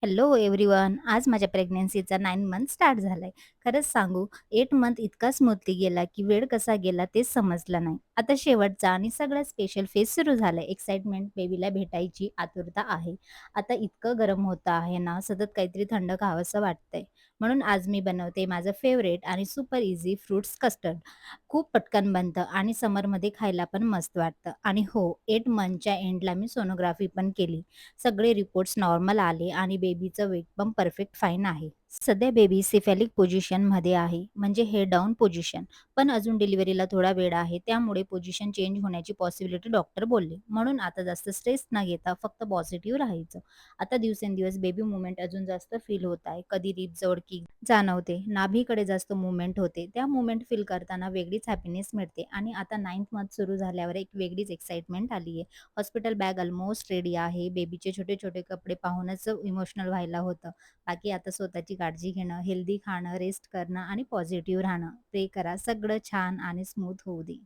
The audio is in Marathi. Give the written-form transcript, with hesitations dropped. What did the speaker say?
Hello everyone. आज माझ्या प्रेग्नन्सीचा 9 मंथ स्टार्ट झालाय. खरंच सांगू 8 मंथ इतका स्मूथली गेला, की वेळ कसा गेला तेच समजलं नाही. आता शेवटचा आणि सगळ्यात स्पेशल फेज सुरू झालाय. एक्साइटमेंट, बेबीला भेटायची आतुरता आहे. आता इतकं गरम होतं आहे ना, सतत काहीतरी थंड खावंसं वाटतंय. म्हणून आज मी बनवते माझं फेव्हरेट आणि सुपर इझी फ्रुट्स कस्टर्ड. खूप पटकन बनतं आणि समरमध्ये खायला पण मस्त वाटतं. आणि हो, 8 मंथच्या एंडला मी सोनोग्राफी पण केली. सगळे रिपोर्ट्स नॉर्मल आले आणि बेबीचं वेट पण परफेक्ट फाईन आहे. सध्या बेबी सिफॅलिक पोझिशनमध्ये आहे, म्हणजे हेड डाऊन पोझिशन. पण अजून डिलिव्हरीला थोडा वेळ आहे, त्यामुळे पोझिशन चेंज होण्याची पॉसिबिलिटी डॉक्टर बोलले. म्हणून आता जास्त स्ट्रेस न घेता फक्त पॉझिटिव्ह राहायचं. आता दिवसेंदिवस बेबी मूव्हमेंट अजून जास्त फील होत आहे. कधी रिब जवळकी जाणवते, नाभीकडे जास्त मूव्हमेंट होते. त्या मूव्हमेंट फील करताना वेगळीच हॅपीनेस मिळते आणि आता 9th मंथ सुरू झाल्यावर एक वेगळीच एक्साइटमेंट आली आहे. हॉस्पिटल बॅग ऑलमोस्ट रेडी आहे. बेबीचे छोटे-छोटे कपडे पाहूनच इमोशनल व्हायला होतं. बाकी आता स्वतःची काळजी घेणं, हेल्दी खाणं, रेस्ट करणं आणि पॉझिटिव्ह राहणं. प्रे करा सगळं छान आणि स्मूथ होऊ दे.